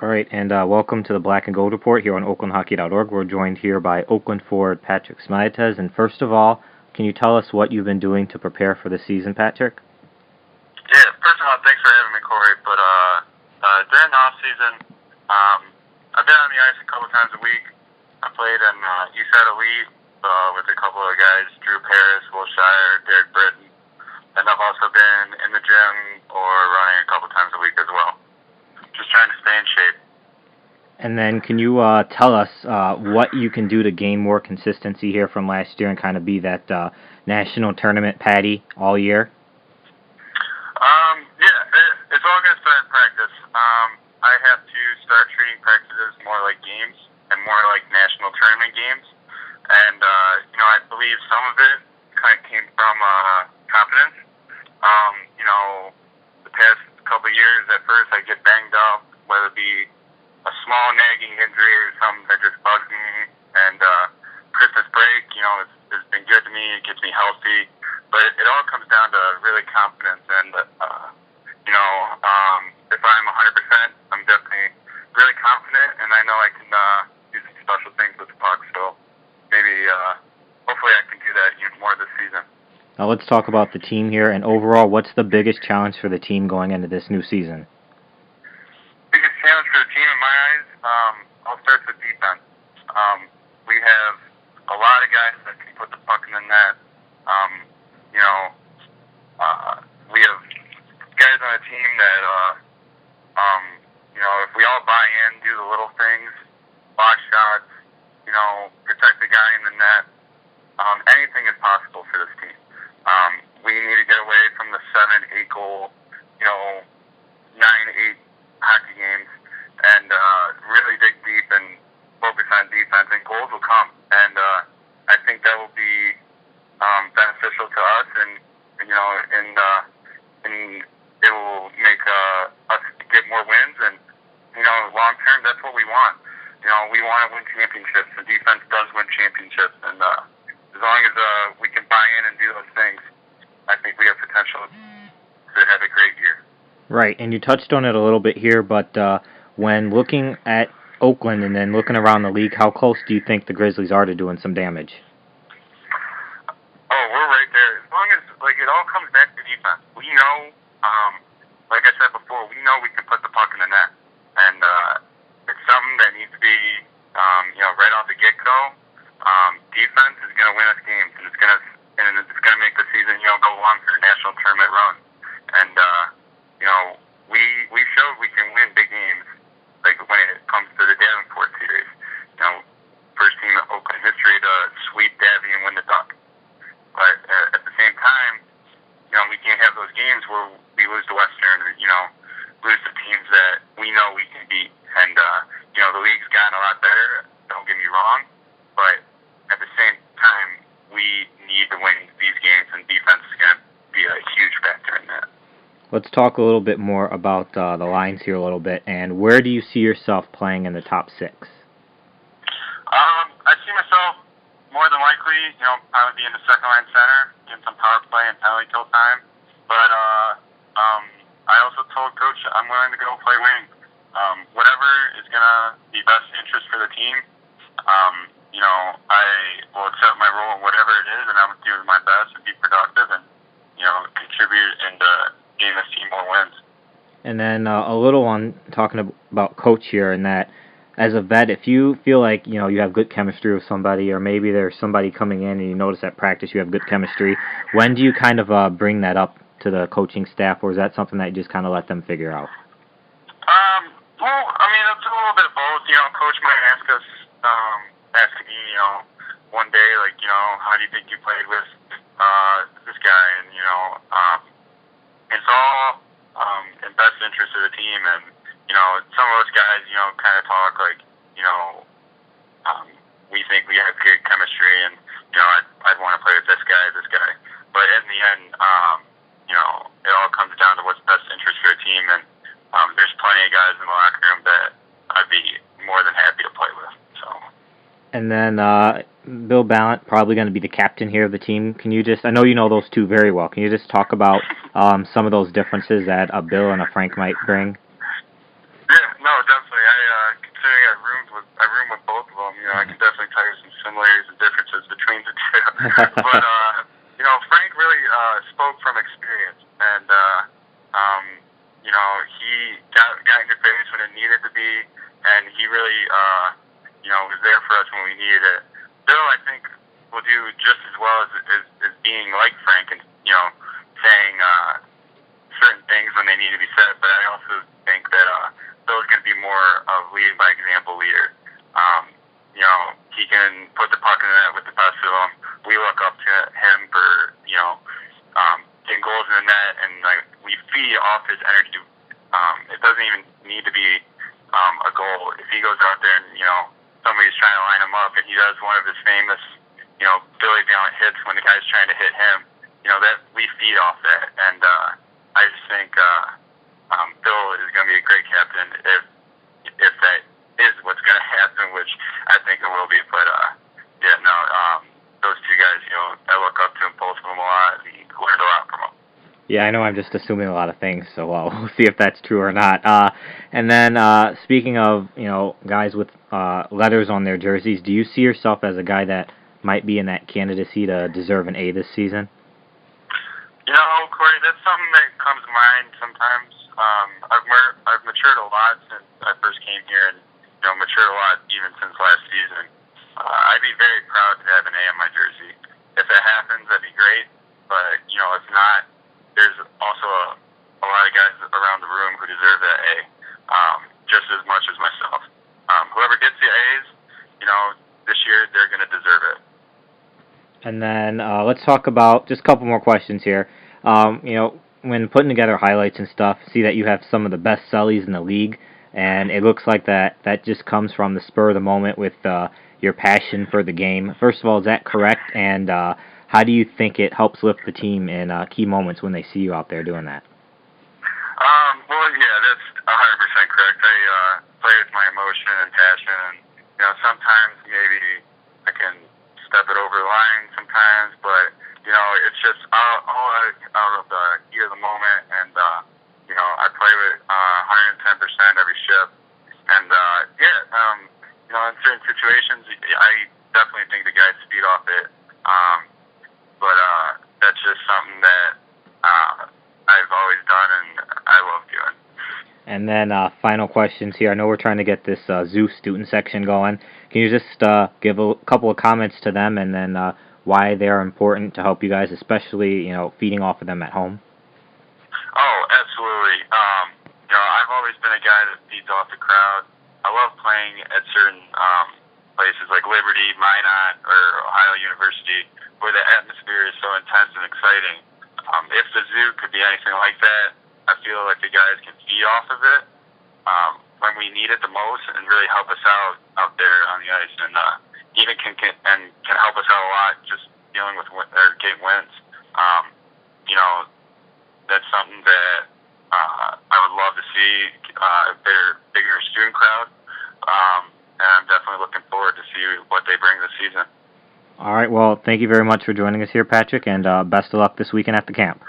All right, and welcome to the Black and Gold Report here on OaklandHockey.org. We're joined here by Oakland forward Patrick Smiatacz. And first of all, can you tell us what you've been doing to prepare for the season, Patrick? Yeah, first of all, thanks for having me, Corey. But during the off season, I've been on the ice a couple times a week. I played in Eastside Elite with a couple of guys, Drew Paris, Will Shire, Derek Britton, and I've also been in the gym or running a couple times a week as well. Just trying to stay in shape. And then can you tell us what you can do to gain more consistency here from last year and kind of be that national tournament Patty all year? It's all going to start in practice. I have to start treating practices more like games and more like national tournament games. And, I believe some of it kind of came from confidence. The past couple of years, at first, I get banged up, whether it be a small nagging injury or something that just bugs me. And Christmas break, has been good to me. It gets me healthy. But it all comes down to really confidence. And, if I'm 100%, I'm definitely really confident. And I know I can do some special things with the puck. So maybe, hopefully I can do that even more this season. Now let's talk about the team here. And overall, what's the biggest challenge for the team going into this new season? Biggest challenge for the team in my eyes, I'll start with defense. We have a lot of guys that can put the puck in the net. We have guys on the team that, if we all buy in, do the little things, block shots, protect the guy in the net, anything is possible for this team. We need to get away from the 7-8 goal, 9-8 hockey games, and really dig deep and focus on defense, and goals will come. And I think that will be beneficial to us, and it will make us get more wins. And long term, that's what we want. We want to win championships. The defense does win championships, and as long as we can buy in and do those things, I think we have potential to have a great year. Right, and you touched on it a little bit here, but when looking at Oakland and then looking around the league, how close do you think the Grizzlies are to doing some damage? Oh, we're right there. As long as, it all comes back to defense. We know, like I said before, we know we can put the puck in the net. And it's something that needs to be, right off the get-go. Defense is going to win us games, and it's going to make the season, go long for a national tournament run. And, we showed we can win big games, like when it comes to the Davenport series. First team in Oakland history to sweep Davy and win the Duck. But at the same time, we can't have those games where we lose to Western, or, lose to teams that we know we can beat. And, the league's gotten a lot better, don't get me wrong, but at the same time, we need to win these games, and defense is going to be a huge factor in that. Let's talk a little bit more about the lines here a little bit, and where do you see yourself playing in the top six? I see myself more than likely, probably being the second line center, getting some power play and penalty kill time. But I also told Coach I'm willing to go play wing. Whatever is going to be best interest for the team, I will accept my role in whatever it is, and I'm going to do my best and be productive and, contribute and gain this team more wins. And then a little on talking about Coach here, and that as a vet, if you feel like, you have good chemistry with somebody, or maybe there's somebody coming in and you notice at practice you have good chemistry, when do you kind of bring that up to the coaching staff, or is that something that you just kind of let them figure out? It's a little bit of both. Coach might ask me, one day, how do you think you played with this guy? And, it's all in best interest of the team. And, some of those guys, kind of talk like, we think we have good chemistry, and, I'd want to play with this guy. But in the end, it all comes down to what's best interest for the team. And there's plenty of guys in the locker room that I'd be more than happy to play with. So. And then Bill Ballant, probably going to be the captain here of the team. Can you just, I know you know those two very well, can you just talk about some of those differences that a Bill and a Frank might bring? Yeah, no, definitely. I similarities and differences between the two. But Frank really spoke from experience, and he got in your face when it needed to be, and he really was there for us when we needed it. Bill, I think, will do just as well as being like Frank and saying certain things when they need to be said. But I also think that Bill's going to be more of lead by example leader. He can put the puck in the net with the best of them. We look up to him for getting goals in the net, and we feed off his energy. It doesn't even need to be a goal. If he goes out there and somebody's trying to line him up, and he does one of his famous Billy Beyond hits when the guy's trying to hit him, that we feed off that. And I just think Bill is going to be a great captain if that is what's going to happen, which I think it will be. But those two guys, I look up to them, both of them a lot, and learned a lot from them. Yeah, I know I'm just assuming a lot of things, so we'll see if that's true or not. And then speaking of, guys with letters on their jerseys, do you see yourself as a guy that might be in that candidacy to deserve an A this season? Corey, that's something that comes to mind sometimes. I've matured a lot since I first came here, and matured a lot even since last season. I'd be very proud to have an A on my jersey. If it happens, that'd be great. But if not, there's also a lot of guys around the room who deserve that A, just as much as myself. Whoever gets the A's, this year they're going to deserve it. And then let's talk about just a couple more questions here. When putting together highlights and stuff, see that you have some of the best cellies in the league, and it looks like that just comes from the spur of the moment with your passion for the game. First of all, is that correct? And how do you think it helps lift the team in key moments when they see you out there doing that? Well, yeah, that's 100% correct. I play with my emotion and passion, and sometimes maybe I can step it over the line sometimes, but it's just all out of the heat of the moment, and I play with 110% every shift, and in certain situations, I definitely think the guys feed off it, but that's just something that I've always done and I love doing. And then final questions here. I know we're trying to get this zoo student section going. Can you just give a couple of comments to them, and then why they're important to help you guys, especially feeding off of them at home? Oh, absolutely. I've always been a guy that feeds off the crowd. I love playing at certain places like Liberty, Minot, or Ohio University, where the atmosphere is so intense and exciting. If the zoo could be anything like that, I feel like the guys can feed off of it when we need it the most, and really help us out there on the ice, and even can help us out a lot just dealing with getting wins. That's something that I would love to see a bigger student crowd, and I'm definitely looking forward to see what they bring this season. All right, well, thank you very much for joining us here, Patrick, and best of luck this weekend at the camp.